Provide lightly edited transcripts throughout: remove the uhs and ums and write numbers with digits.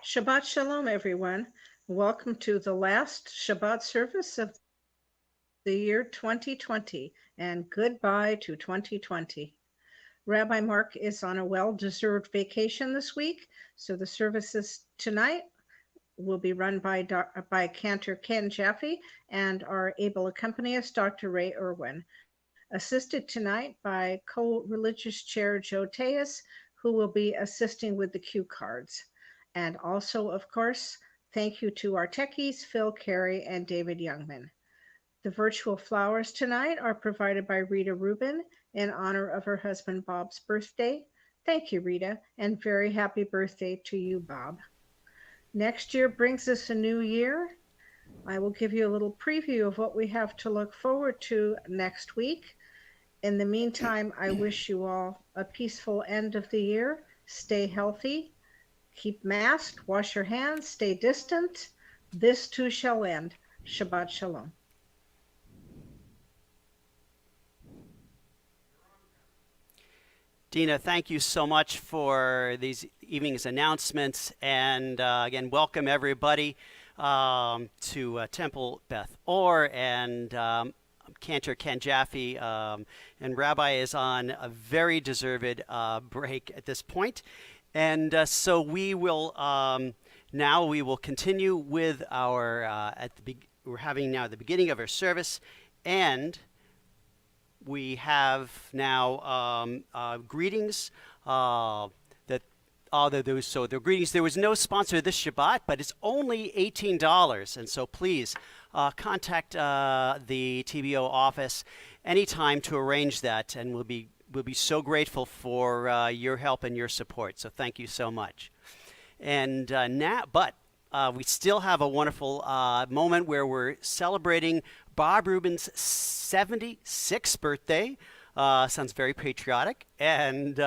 Shabbat Shalom, everyone. Welcome to the last Shabbat service of the year 2020, and goodbye to 2020. Rabbi Mark is on a well-deserved vacation this week, so the services tonight will be run by Cantor Ken Jaffe and our able accompanist, Dr. Ray Irwin, assisted tonight by co-religious chair Joe Tejas, who will be assisting with the cue cards. And also, of course, thank you to our techies, Phil Carey and David Youngman. The virtual flowers tonight are provided by Rita Rubin in honor of her husband Bob's birthday. Thank you, Rita, and very happy birthday to you, Bob. Next year brings us a new year. I will give you a little preview of what we have to look forward to next week. In the meantime, I wish you all a peaceful end of the year. Stay healthy. Keep masked, wash your hands, stay distant. This too shall end. Shabbat Shalom. Dina, thank you so much for these evening's announcements. And again, welcome everybody to Temple Beth Or. And Cantor Ken Jaffe. And Rabbi is on a very deserved break at this point. And so we will now we will continue with our we're having now the beginning of our service, and we have now greetings that the greetings. There was no sponsor this Shabbat, but it's only $18, and so please contact the TBO office anytime to arrange that, and we'll be so grateful for your help and your support. So thank you so much. And we still have a wonderful moment where we're celebrating Bob Rubin's 76th birthday. Sounds very patriotic. And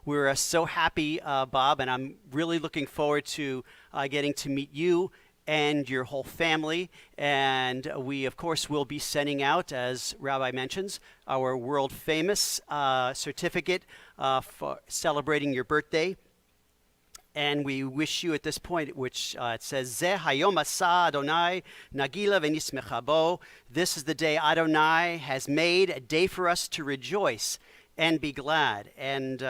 we're so happy, Bob, and I'm really looking forward to getting to meet you and your whole family. And we, of course, will be sending out, as Rabbi mentions, our world-famous certificate for celebrating your birthday. And we wish you at this point, which it says, Zeh hayom asa Adonai nagila v'nismecha bo. This is the day Adonai has made, a day for us to rejoice and be glad. And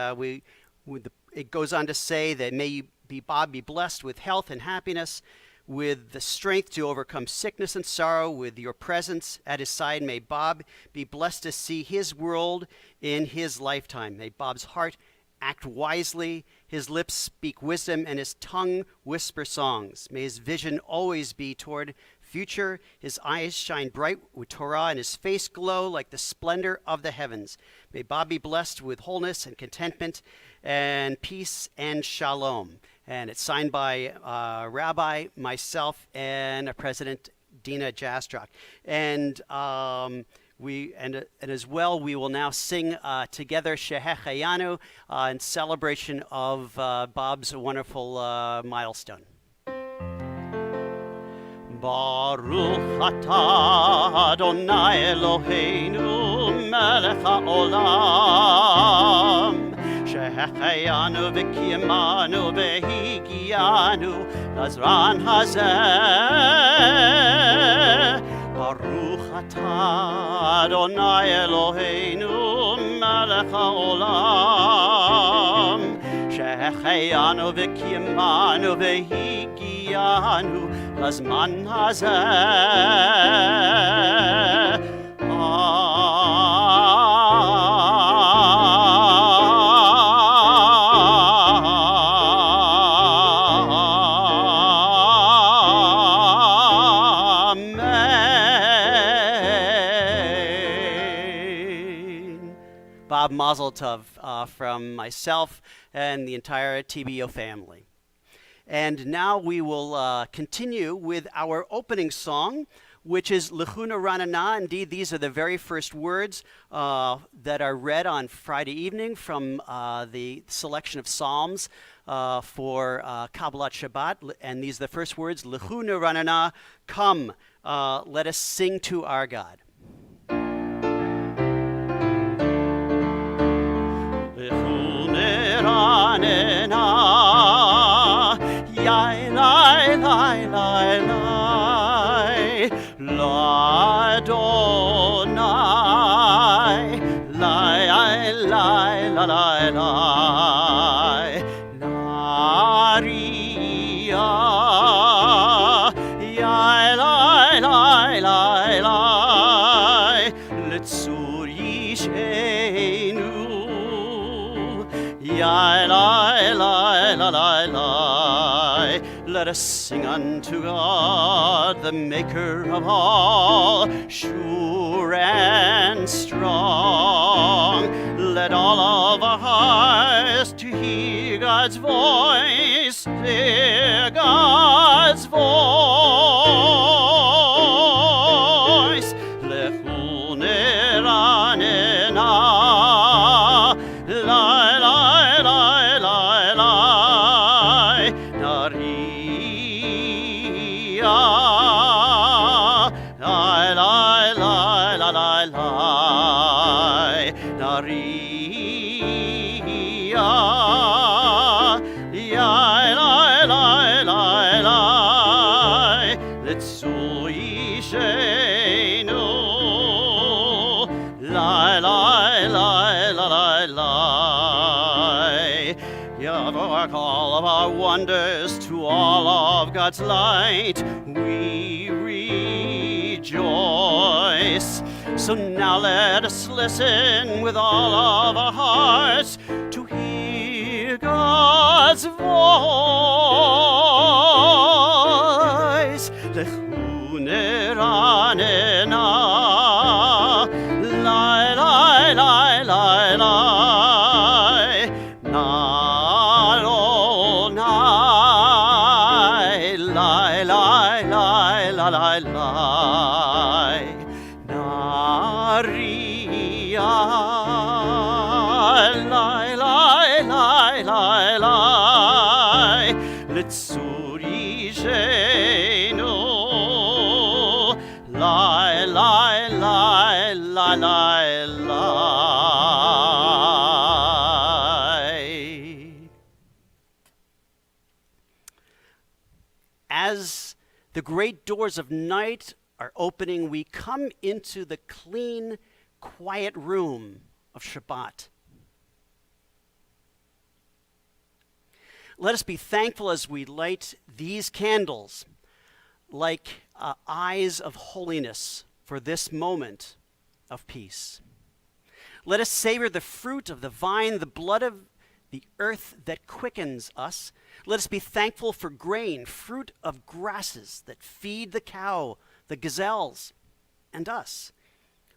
it goes on to say that may Bob be blessed with health and happiness, with the strength to overcome sickness and sorrow, with your presence at his side. May Bob be blessed to see his world in his lifetime. May Bob's heart act wisely, his lips speak wisdom, and his tongue whisper songs. May his vision always be toward future, his eyes shine bright with Torah, and his face glow like the splendor of the heavens. May Bob be blessed with wholeness and contentment and peace and shalom. And it's signed by Rabbi, myself, and President Dina Jastrock. And as well, we will now sing together Shehecheyanu in celebration of Bob's wonderful milestone. Baruch atah Adonai Eloheinu melech haolam Shehecheyanu v'kiyamanu v'higianu lazran hazeh Baruch atah Adonai Eloheinu melech haolam Shehecheyanu v'kiyamanu v'higianu lazman hazeh Bob Mazel Tov from myself and the entire TBO family. And now we will continue with our opening song, which is Lechuna Ranana. Indeed, these are the very first words that are read on Friday evening from the selection of Psalms for Kabbalat Shabbat. And these are the first words, Lechuna Ranana, come, let us sing to our God. Lechuna Ranana Adonai, lai, lai, lai, lai, lai, Naria, yai, lai, lai, lai, lai, Litzur Yishenu, yai, lai, lai, lai, lai, lai. Let us sing unto God, the maker of all, sure and strong. Let all of our hearts to hear God's voice, hear God's voice. Lechu neranena, lai, lai, lai, lai, lai, nari. Lai, lai, lai, lai, lai, lai, Naria, yai, lai, lai, lai, lai, Litzur Yishenu, lai, lai, lai, lai, lai. Yavor all of our wonders to all of God's light, we rejoice. So now let us listen with all of our hearts to hear God's voice. Lechu neranena, lai, lai, lai, lai, lai, Adonai, lai, lai, lai, lai, lai, lai, Naria, lai, lai, lai, lai, lai, Litzur Yishenu, lai, lai, lai, lai, lai, lai. As the great doors of night are opening, we come into the clean, quiet room of Shabbat. Let us be thankful as we light these candles like eyes of holiness for this moment of peace. Let us savor the fruit of the vine, the blood of the earth that quickens us. Let us be thankful for grain, fruit of grasses that feed the cow, the gazelles, and us.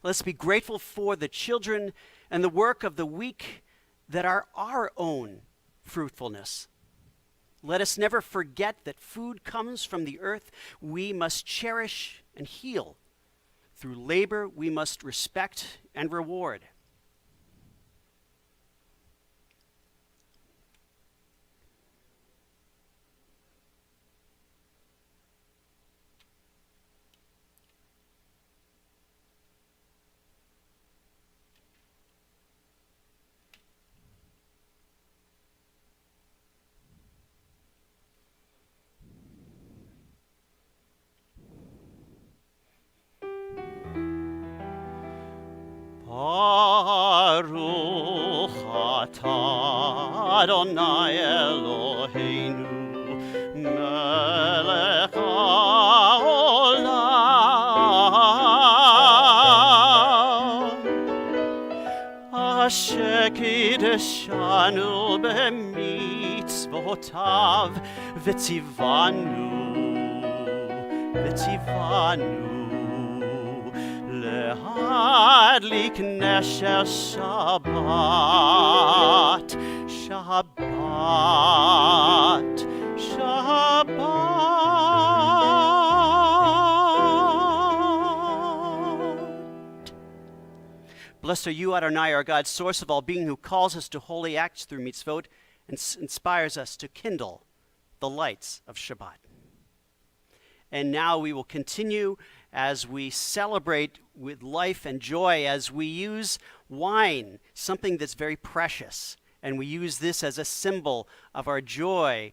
Let's be grateful for the children and the work of the week that are our own fruitfulness. Let us never forget that food comes from the earth we must cherish and heal. Through labor we must respect and reward. Baruch atah Adonai Eloheinu melech haolam asher kiddushanu b'mitzvotav v'tzivanu Lehadlik nesher Shabbat, Shabbat, Shabbat. Blessed are you, Adonai, our God, source of all being, who calls us to holy acts through mitzvot and inspires us to kindle the lights of Shabbat. And now we will continue as we celebrate with life and joy, as we use wine, something that's very precious, and we use this as a symbol of our joy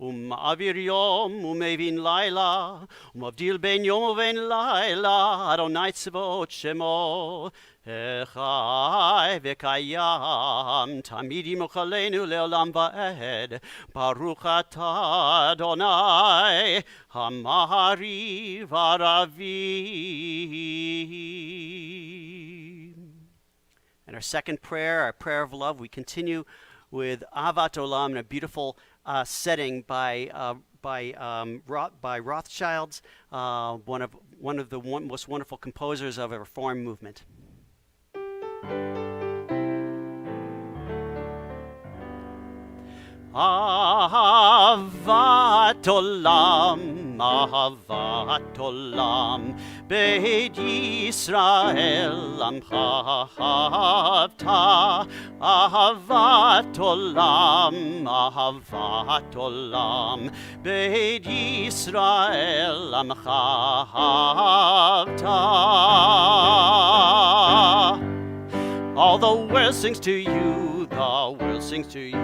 ומעביר יום ומבין לילה, ומבדיל בין יום ובין לילה, אדוני צבאות שמו. חי וקיים, תמיד ימוך עלינו לעולם ועד. ברוך אתה אדוני, המעריב ערבים. And our second prayer, our prayer of love, we continue with Ahavat Olam in a beautiful setting by Rothschilds, one of the most wonderful composers of a Reform movement. Ahavat Olam, Ahavat Olam, Beit Yisrael Amcha Ahavta. Ahavat Olam, Ahavat Olam, Beit Yisrael Amcha Ahavta. All the world sings to you, the world sings to you.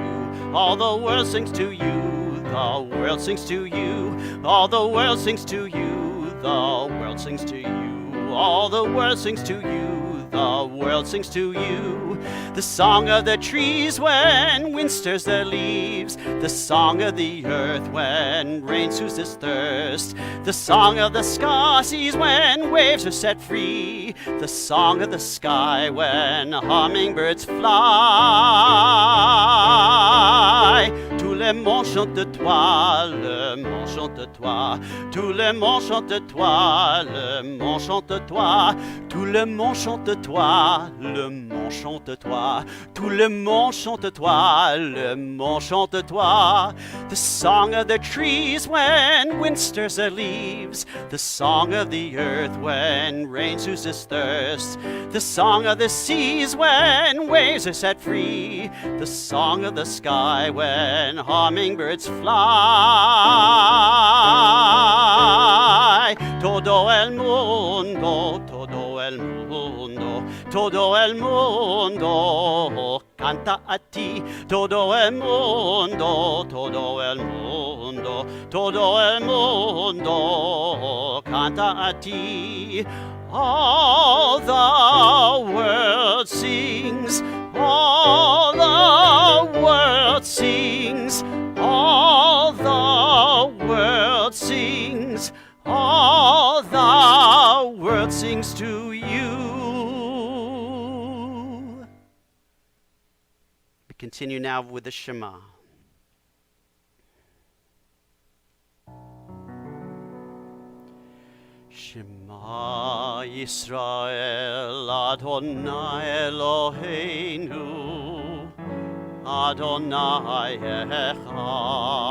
All the world sings to you, the world sings to you. All the world sings to you, the world sings to you. All the world sings to you, the world sings to you. The song of the trees when wind stirs their leaves. The song of the earth when rain soothes thirst. The song of the sky seas when waves are set free. The song of the sky when hummingbirds fly. Tout le monde chante de toi, le monde chante de toi. Tout le monde chante de toi, le monde chante de toi. Tout le monde chante de toi, le monde chante de toi. Tout le monde chante de toi, le monde chante de toi. The song of the trees when wind stirs their leaves. The song of the earth when rain soothes thirst. The song of the seas when waves are set free. The song of the sky when hummingbirds fly. Todo el mundo, todo el mundo, todo el mundo canta a ti. Todo el mundo, todo el mundo, todo el mundo canta a ti. All the world sings, all the world sings, all the world sings, all the world sings to you. We continue now with the Shema. Shema Yisrael Adonai Eloheinu Adonai Echad.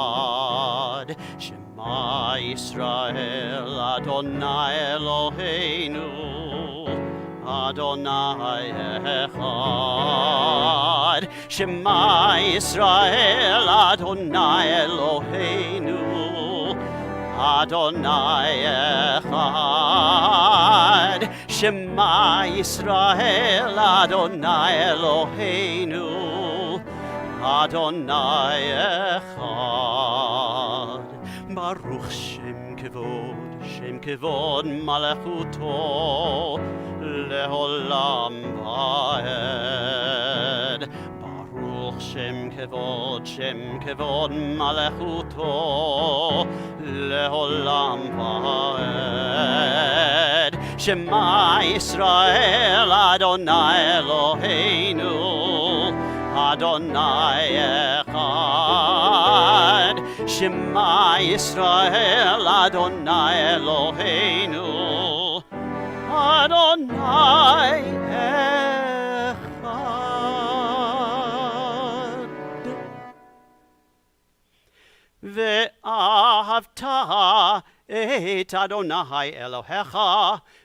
Shema Yisrael Adonai Eloheinu Adonai Echad. Shema Yisrael Adonai Eloheinu Adonai Echad. Shema Yisrael Adonai Eloheinu Adonai Echad. Baruch Shem Kevod Malachuto Leolam Vaed. Baruch Shem Kevod Malachuto Leolam Vaed. Shema Yisrael Adonai Eloheinu Adonai Echad. Shema Yisrael Adonai Eloheinu Adonai Echad. Ve'ahavta et Adonai Elohecha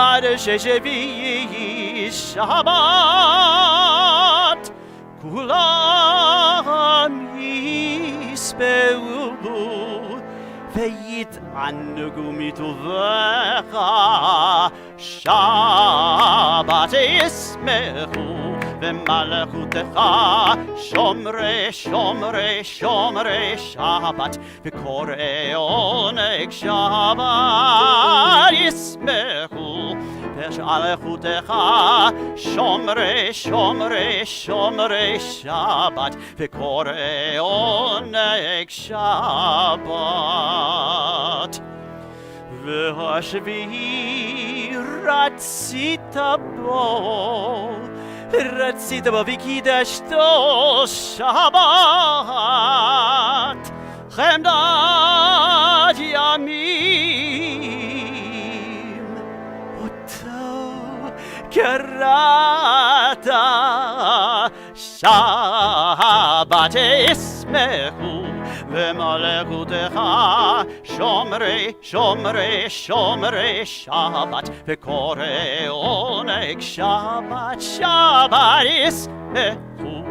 עד ששביעי שבת כולם יספרו ויתענגו מטובך שבת ישמחו ומלכותך שומרי שומרי שומרי שבת וקוראי עונג שבת ישמחו ושלכותך שומרי שומרי שומרי שבת וקוראי עונג שבת והשביעי רצית בו רצית בו וקידשתו שבת חמדת ימים אותו קראת שבת ישמחו ומלכותך שומרי שומרי שומרי שבת וקוראי עונג שבת שבת ישמחו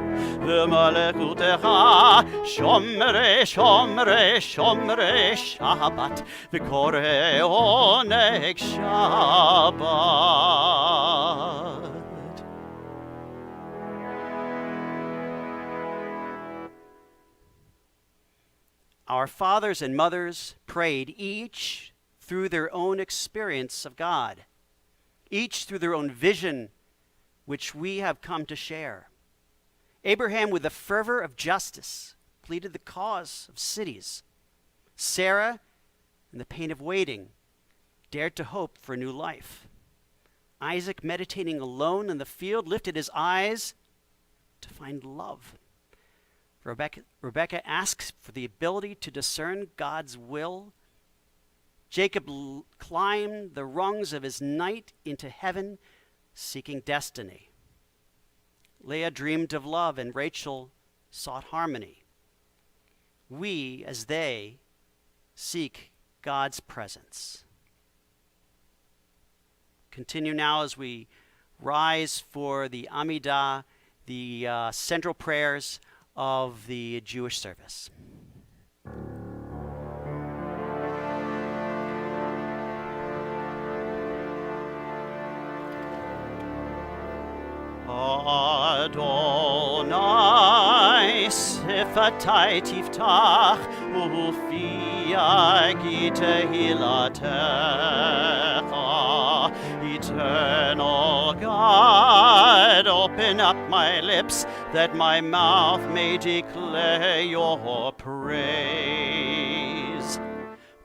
ומלכותך שומרי שומרי שומרי שבת וקוראי עונג שבת. Our fathers and mothers prayed each through their own experience of God, each through their own vision, which we have come to share. Abraham, with the fervor of justice, pleaded the cause of cities. Sarah, in the pain of waiting, dared to hope for a new life. Isaac, meditating alone in the field, lifted his eyes to find love. Rebecca asks for the ability to discern God's will. Jacob climbed the rungs of his night into heaven, seeking destiny. Leah dreamed of love, and Rachel sought harmony. We, as they, seek God's presence. Continue now as we rise for the Amidah, the central prayers of the Jewish service. Adonai sifatai tiftach ufi agi tehilatecha. Eternal God, open up my lips that my mouth may declare your praise.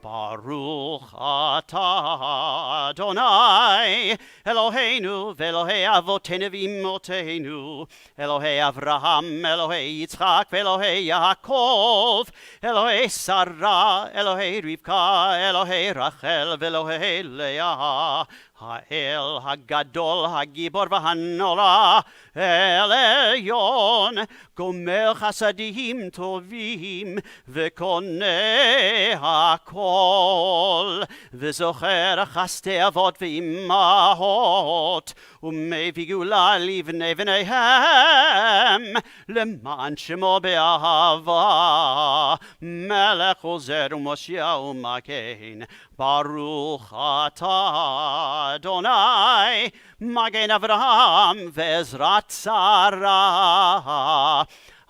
Baruch atah Adonai Eloheinu ve'Elohei avotenu v'imotenu, Elohei Avraham, Elohei Yitzchak, ve'Elohei Yaakov, Elohei Sarah, Elohei Rivka, Elohei Rachel, ve'Elohei Leah, Ha'el Hagadol Hagibor v'Hanora, El Elyon, Gomer Chasadim Tovim, ve'Koneh Hakol, ve'Zocher Chaste Avot ve'Imahot, ומביא גאולה לבני בניהם, למען שמו באהבה, מלך עוזר ומושיע ומגן. ברוך אתה אדוני, מגן אברהם ועזרת שרה.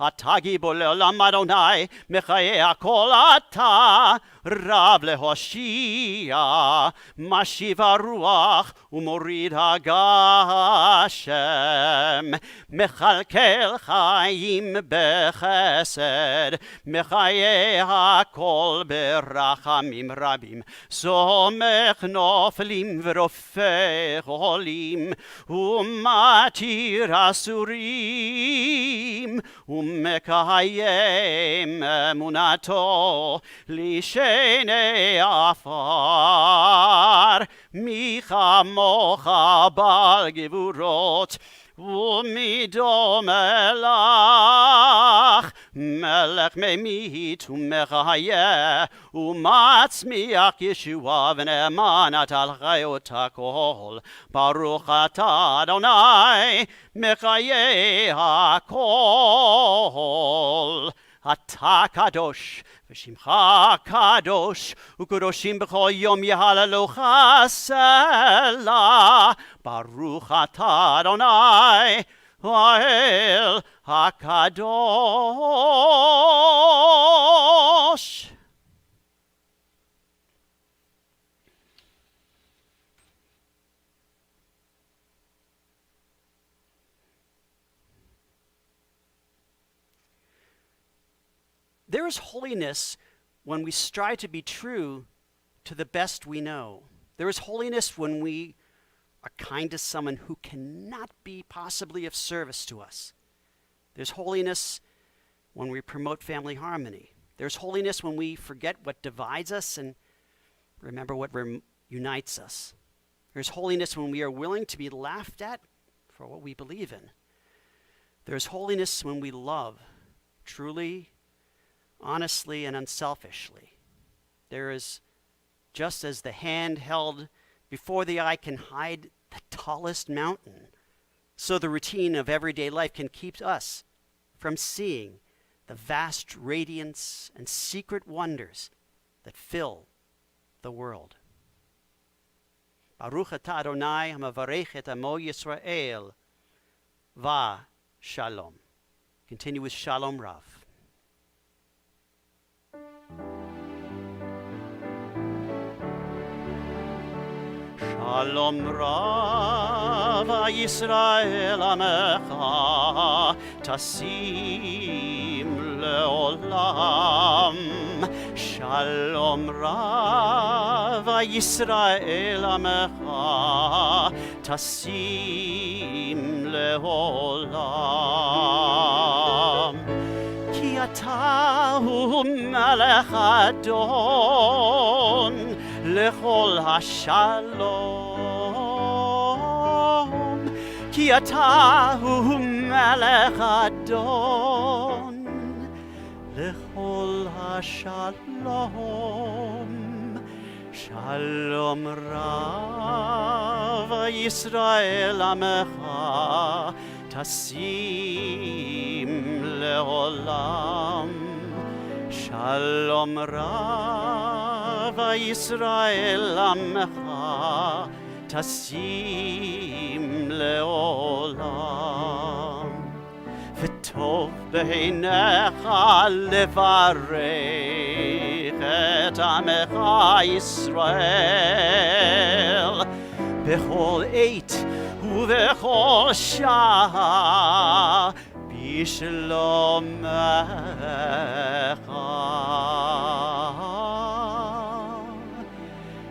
אתה גיבור לעולם אדוני, מחיי הכל אתה, רב להושיע, משיב הרוח ומוריד הגשם, מכלכל חיים בחסד, מחיי הכל ברחמים רבים, סומך נופלים ורופא חולים, ומתיר אסורים, ומקיים אמונתו לשני עפר. מי כמוך בעל גבורות ומי דומה לך, מלך ממית ומלך mechayeh umatzmiach Yeshua v'ne'emanat al chayot hakol. Baruch atah Adonai mechayeh hakol. Atah kadosh v'shimcha kadosh u'kadoshim b'chol yom yehallelujah selah. Baruch atah Adonai Ha'el HaKadosh. There is holiness when we strive to be true to the best we know. There is holiness when we are kind to someone who cannot be possibly of service to us. There's holiness when we promote family harmony. There's holiness when we forget what divides us and remember what unites us. There's holiness when we are willing to be laughed at for what we believe in. There's holiness when we love truly, honestly, and unselfishly. There is, just as the hand held before the eye can hide the tallest mountain, so the routine of everyday life can keep us from seeing the vast radiance and secret wonders that fill the world. Baruch atah Adonai hamavarech et amo Yisrael va shalom. Continue with Shalom Rav. Shalom Rav Yisrael Amecha Tasim Leolam. Shalom Rav Yisrael Amecha Tasim Leolam. Ki ata hu melech Adon lechol hashalom. Ki ata hu melech Adon lechol hashalom. Shalom Rav Yisrael Amecha Tasim Leolam. Shalom Rav Yisrael Amecha Tasim Leolam. V'tov b'einecha levarech et Amecha Yisrael b'chol eit ובכל שעה בשלומך.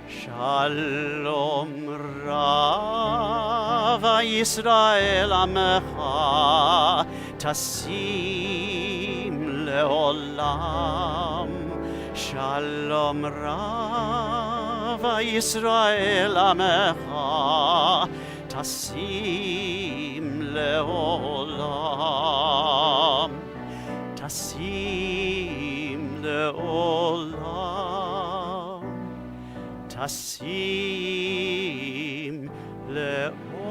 שלום רב ישראל עמך תשים לעולם. שלום רב ישראל עמך תשים לעולם, תשים לעולם, תשים לעולם.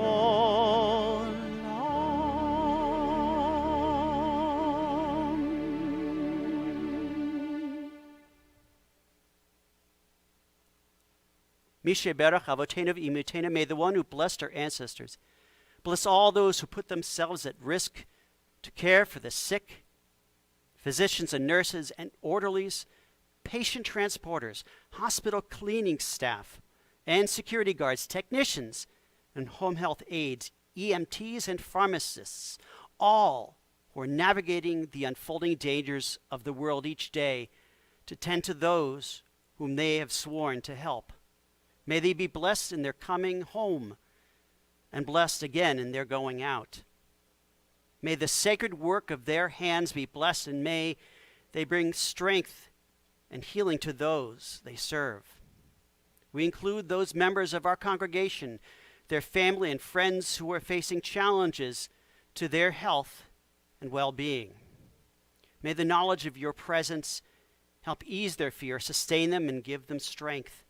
Mishe Berach Avotenu V'Imutenu, may the one who blessed our ancestors bless all those who put themselves at risk to care for the sick, physicians and nurses and orderlies, patient transporters, hospital cleaning staff, and security guards, technicians, and home health aides, EMTs and pharmacists, all who are navigating the unfolding dangers of the world each day to tend to those whom they have sworn to help. May they be blessed in their coming home and blessed again in their going out. May the sacred work of their hands be blessed, and may they bring strength and healing to those they serve. We include those members of our congregation, their family and friends who are facing challenges to their health and well-being. May the knowledge of your presence Help ease their fear, sustain them, and give them strength.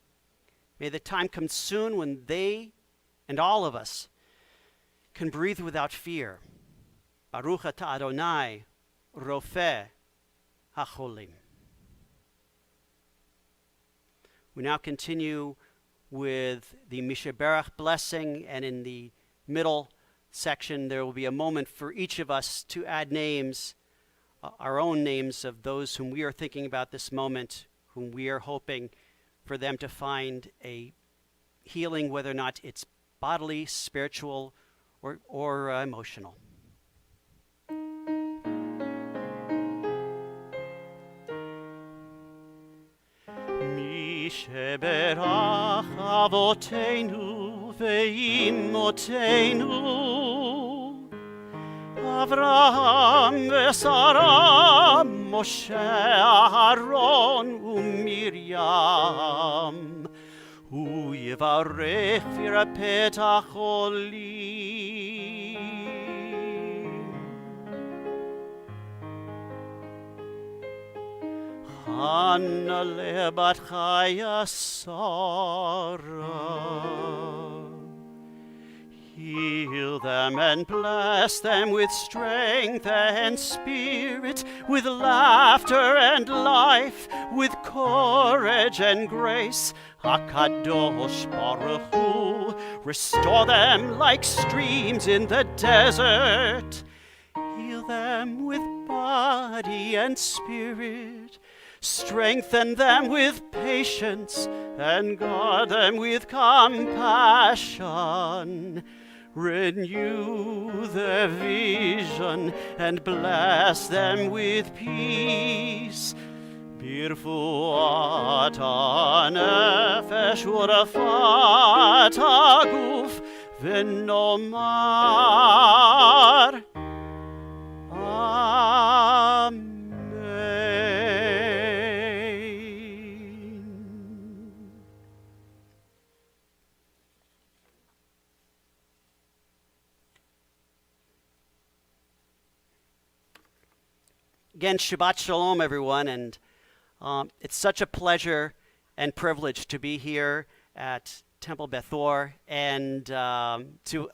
May the time come soon when they and all of us can breathe without fear. Baruch atah Adonai, Rofeh HaCholim. We now continue with the Mishaberach blessing, and in the middle section there will be a moment for each of us to add names, our own names of those whom we are thinking about this moment, whom we are hoping for them to find a healing, whether or not it's bodily, spiritual, or emotional. Sheberach Avotenu ve'imotenu Avraham ve'Sara Moshe Aharon u'Miriam Hu yivarech v'yirapeh hacholim Hanna lebat chaya Sarah. Heal them and bless them with strength and spirit, with laughter and life, with courage and grace. HaKadosh Baruch Hu, restore them like streams in the desert. Heal them with body and spirit. Strengthen them with patience and guard them with compassion. Renew their vision and bless them with peace. Birfuat hanefesh urafat haguf v'nomar Amen. Again, Shabbat Shalom, everyone, and it's such a pleasure and privilege to be here at Temple Beth Or and to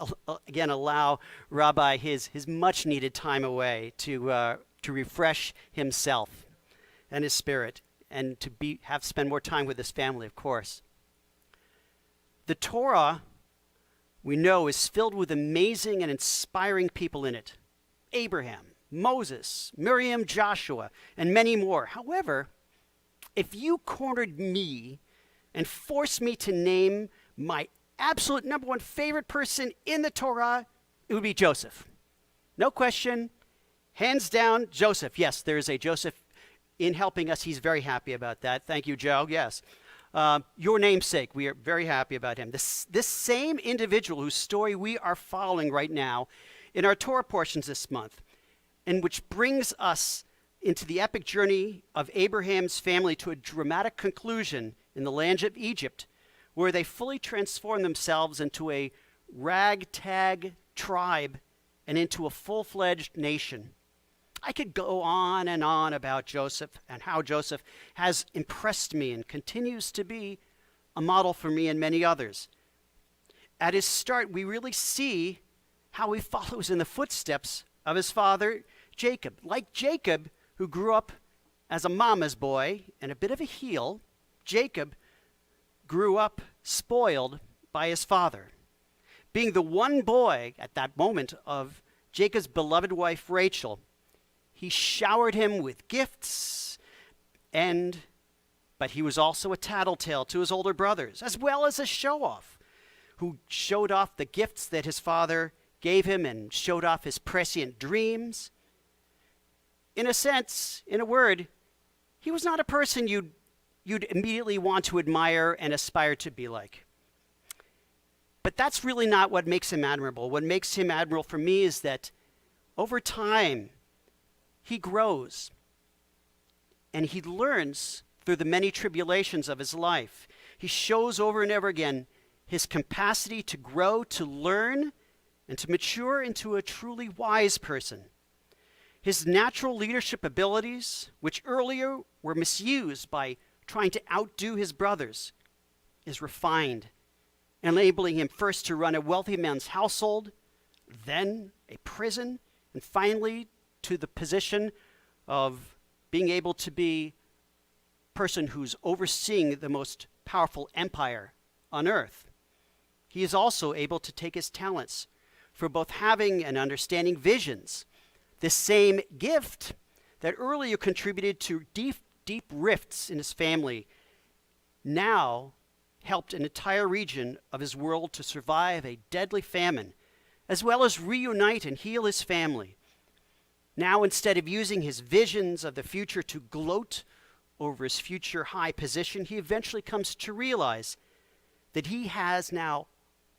again allow Rabbi his much-needed time away to refresh himself and his spirit, and to spend more time with his family, of course. The Torah, we know, is filled with amazing and inspiring people in it. Abraham, Moses, Miriam, Joshua, and many more. However, if you cornered me and forced me to name my absolute number one favorite person in the Torah, it would be Joseph. No question, hands down, Joseph. Yes, there is a Joseph in helping us. He's very happy about that. Thank you, Joe. Yes. Your namesake, we are very happy about him. This same individual whose story we are following right now in our Torah portions this month, and which brings us into the epic journey of Abraham's family to a dramatic conclusion in the land of Egypt, where they fully transform themselves into a ragtag tribe and into a full-fledged nation. I could go on and on about Joseph and how Joseph has impressed me and continues to be a model for me and many others. At his start, we really see how he follows in the footsteps of his father, Jacob. Like Jacob, who grew up as a mama's boy and a bit of a heel, Jacob grew up spoiled by his father. Being the one boy at that moment of Jacob's beloved wife, Rachel, he showered him with gifts, but he was also a tattletale to his older brothers, as well as a show-off, who showed off the gifts that his father gave him and showed off his prescient dreams. In a sense, in a word, he was not a person you'd immediately want to admire and aspire to be like. But that's really not what makes him admirable. What makes him admirable for me is that over time, he grows and he learns through the many tribulations of his life. He shows over and over again his capacity to grow, to learn, and to mature into a truly wise person. His natural leadership abilities, which earlier were misused by trying to outdo his brothers, is refined, enabling him first to run a wealthy man's household, then a prison, and finally to the position of being able to be a person who's overseeing the most powerful empire on earth. He is also able to take his talents for both having and understanding visions, the same gift that earlier contributed to deep rifts in his family, now helped an entire region of his world to survive a deadly famine, as well as reunite and heal his family. Now, instead of using his visions of the future to gloat over his future high position, he eventually comes to realize that he has now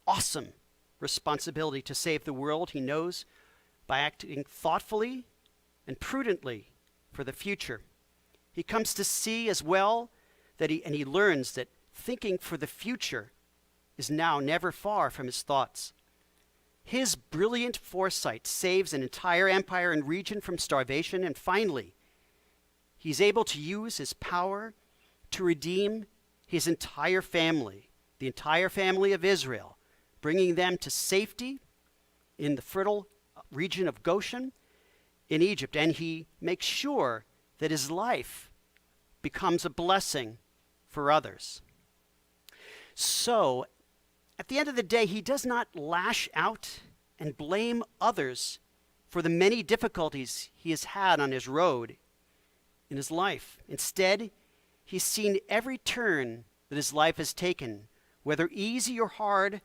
awesome responsibility to save the world he knows by acting thoughtfully and prudently for the future. He comes to see as well that he learns that thinking for the future is now never far from his thoughts. His brilliant foresight saves an entire empire and region from starvation, and finally, he's able to use his power to redeem his entire family, the entire family of Israel, bringing them to safety in the fertile region of Goshen in Egypt. And he makes sure that his life becomes a blessing for others. So, at the end of the day, he does not lash out and blame others for the many difficulties he has had on his road in his life. Instead, he's seen every turn that his life has taken, whether easy or hard,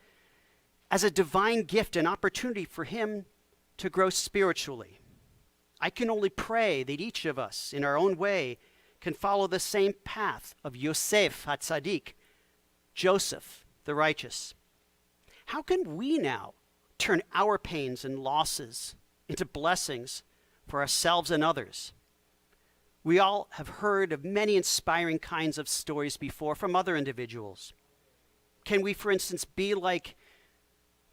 as a divine gift and opportunity for him to grow spiritually. I can only pray that each of us, in our own way, can follow the same path of Yosef HaTzadik, Joseph the righteous. How can we now turn our pains and losses into blessings for ourselves and others? We all have heard of many inspiring kinds of stories before from other individuals. Can we, for instance, be like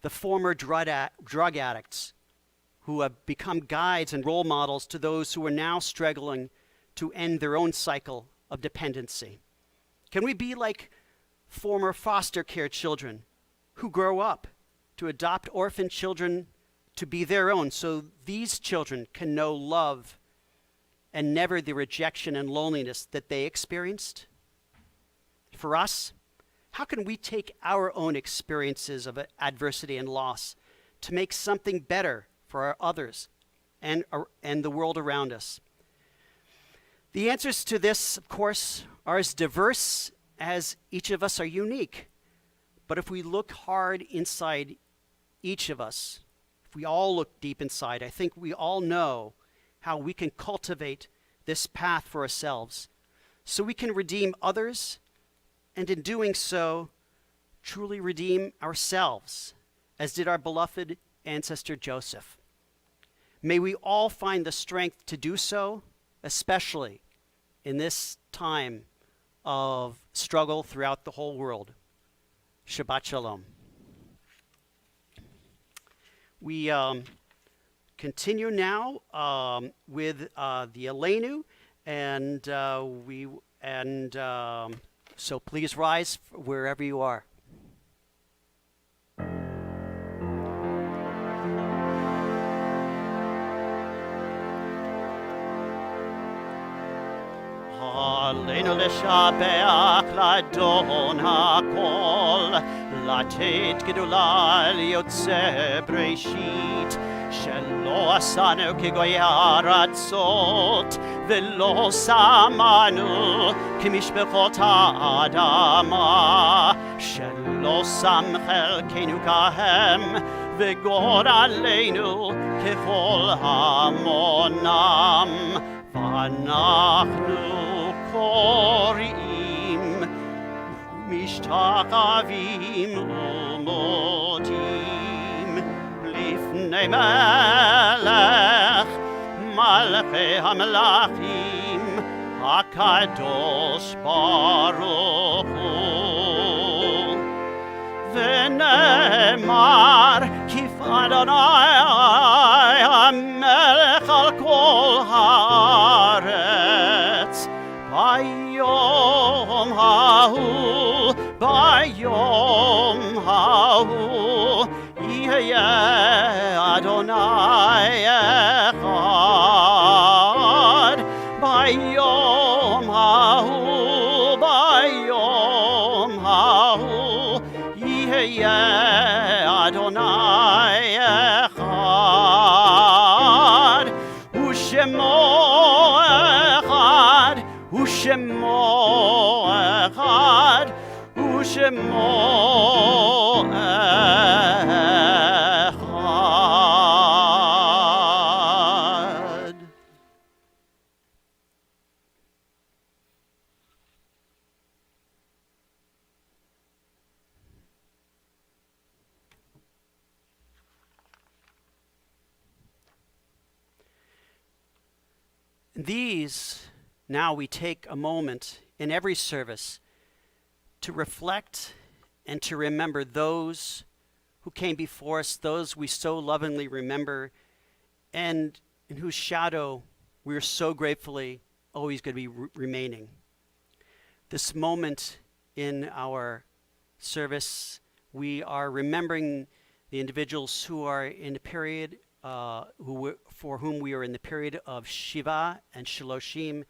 the former drug addicts who have become guides and role models to those who are now struggling to end their own cycle of dependency? Can we be like former foster care children who grow up to adopt orphan children to be their own, so these children can know love and never the rejection and loneliness that they experienced? For us, how can we take our own experiences of adversity and loss to make something better for our others and the world around us? The answers to this, of course, are as diverse as each of us are unique. But if we look hard inside each of us, if we all look deep inside, I think we all know how we can cultivate this path for ourselves so we can redeem others, and in doing so, truly redeem ourselves, as did our beloved ancestor Joseph. May we all find the strength to do so, especially in this time of struggle throughout the whole world. Shabbat Shalom. We continue now with the Aleinu, so please rise wherever you are. Aleinu לשבח לאדון הכל, לתת גדולה ליוצא בראשית, שלא עשנו כגויי הארצות, ולא שמנו כמשפחות האדמה, שלא שם חלקנו כהם, וגורלנו ככל המונם, ואנחנו קוראים משתחווים ומודים לפני מלך מלכי המלכים הקדוש ברוך הוא. ונאמר כי אדוני המלך על כל Shemo echad, Shemo echad. These, now we take a moment in every service to reflect and to remember those who came before us, those we so lovingly remember, and in whose shadow we are so gratefully always going to be remaining. This moment in our service, we are remembering the individuals who are in the period, for whom we are in the period of Shiva and Shiloshim,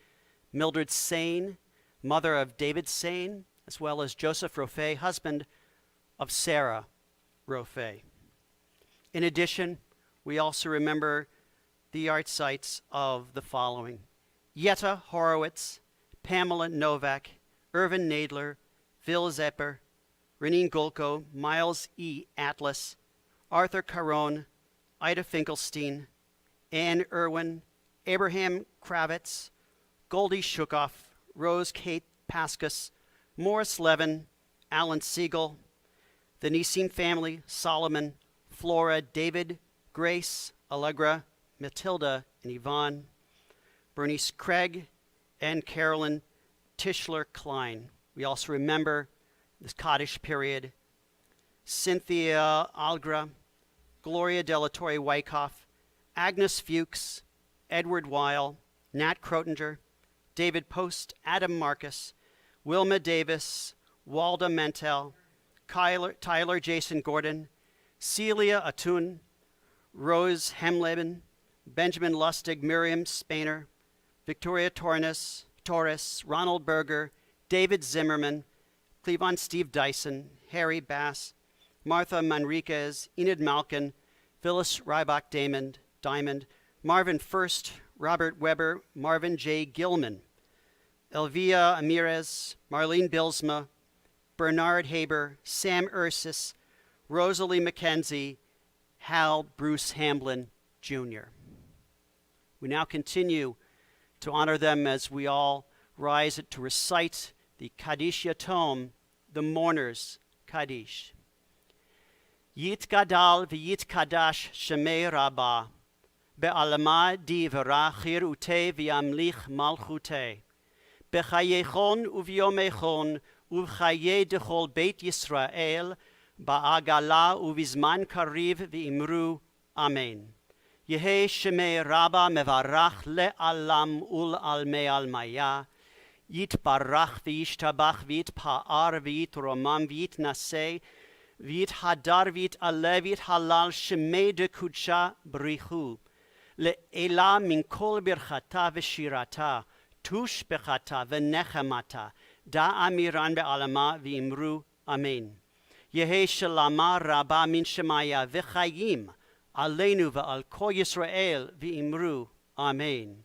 Mildred Sain, mother of David Sain, as well as Joseph Rofe, husband of Sarah Rofe. In addition, we also remember the art sites of the following: Yetta Horowitz, Pamela Novak, Irvin Nadler, Phil Zepper, Renine Golko, Miles E. Atlas, Arthur Caron, Ida Finkelstein, Anne Irwin, Abraham Kravitz, Goldie Shukoff, Rose Kate Paskus, Morris Levin, Alan Siegel, the Nissim family, Solomon, Flora, David, Grace, Allegra, Matilda, and Yvonne, Bernice Craig, and Carolyn Tischler Klein. We also remember this Kaddish period, Cynthia Algra, Gloria Delatorre Wyckoff, Agnes Fuchs, Edward Weil, Nat Crotinger, David Post, Adam Marcus, Wilma Davis, Walda Mentel, Tyler Jason Gordon, Celia Atun, Rose Hemleben, Benjamin Lustig, Miriam Spainer, Victoria Torres, Ronald Berger, David Zimmerman, Cleavon Steve Dyson, Harry Bass, Martha Manriquez, Enid Malkin, Phyllis Rybach Diamond, Marvin First, Robert Weber, Marvin J. Gilman, Elvia Amirez, Marlene Bilsma, Bernard Haber, Sam Ursus, Rosalie McKenzie, Hal Bruce Hamblin, Jr. We now continue to honor them as we all rise to recite the Kaddish Yatom, the mourners' Kaddish. Yitgadal v'yitkadash shemei Rabbah, be'alama divra chirute v'yamlich malchute, b'chayechon uvyomechon uv'chaye dechol beit Yisrael, ba'agala uvizman kariv v'imru, Amen. Yehe shemei Rabbah mevarach le'alam ul almei almaya, yitbarach v'yishtabach v'yitpa'ar v'yitromam v'yitnaseh, v'yit hadar v'yit ale v'yit halal shemei de kudsha brichu, le'ela min kol birchata v'shirata, tush bechata v'nechamata, da amiran be'alama v'imru, Amen. Yehe shalama rabba min shemaya v'chayim, aleinu v'al kol Yisrael v'imru, Amen.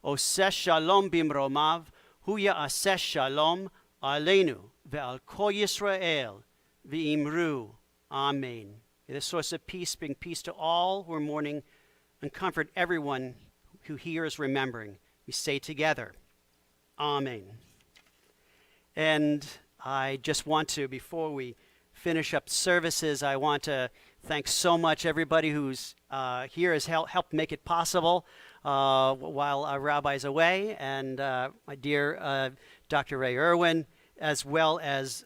Oseh shalom bimromav, hu ya'aseh shalom, aleinu v'al kol Yisrael v'imru, Amen. May the source of peace bring peace to all who are mourning and comfort everyone who here is remembering. We say together, Amen. And I just want to, before we finish up services, I want to thank so much everybody who's here has helped make it possible while our rabbi's away, and my dear Dr. Ray Irwin, as well as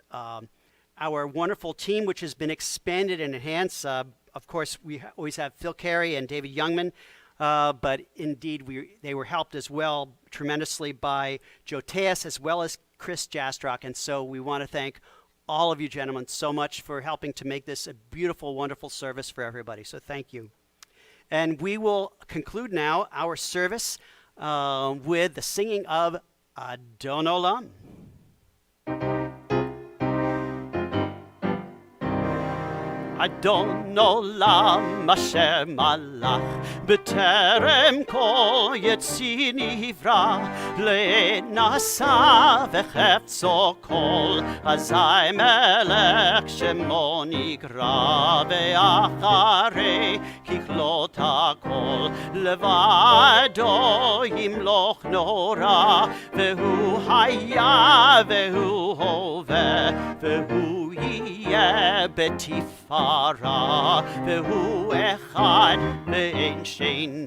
our wonderful team, which has been expanded and enhanced. Of course, we always have Phil Carey and David Youngman, but indeed they were helped as well tremendously by Joe Teas as well as Chris Jastrock. And so we want to thank all of you gentlemen so much for helping to make this a beautiful, wonderful service for everybody. So thank you. And we will conclude now our service with the singing of Adon Olam. אדון עולם אשר מלך בטרם כל יציר נברא לנשא וחפצו כל אזי מלך שמו נקרא ואחרי ככלות הכל לבדו ימלוך נורא והוא היה והוא הווה והוא יהיה בתפארה והוא אחד ואין שני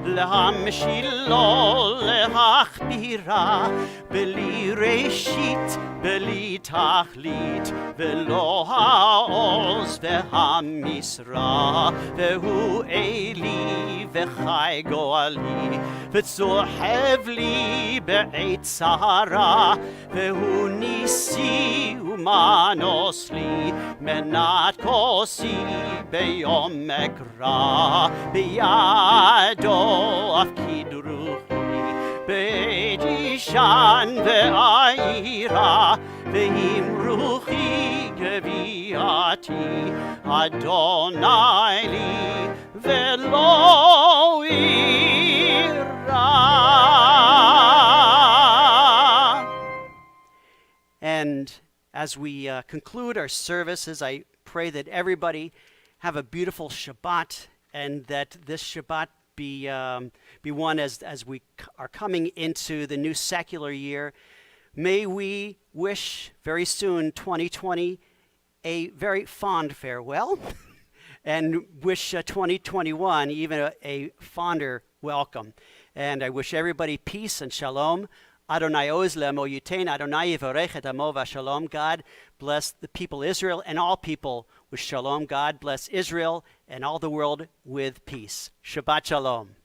להמשילו להכבירה בלי ראשית בלי תכלית ולא העוז והמשרה והוא אלי וחי גואלי וצוחב לי בעת צרה והוא ניסי ומנוס לי מנת כוסי ביום אקרא בידו אפקיד רוחי בעת ישן ועירה ועם רוחי גביעתי אדוני לי ולא יירא. And as we conclude our services, I pray that everybody have a beautiful Shabbat and that this Shabbat be one as we are coming into the new secular year. May we wish very soon 2020 a very fond farewell and wish 2021 even a fonder welcome. And I wish everybody peace and shalom. Adonai oz le'amo yutein, Adonai yivarech et amo v'shalom. God bless the people Israel and all people with shalom. God bless Israel and all the world with peace. Shabbat shalom.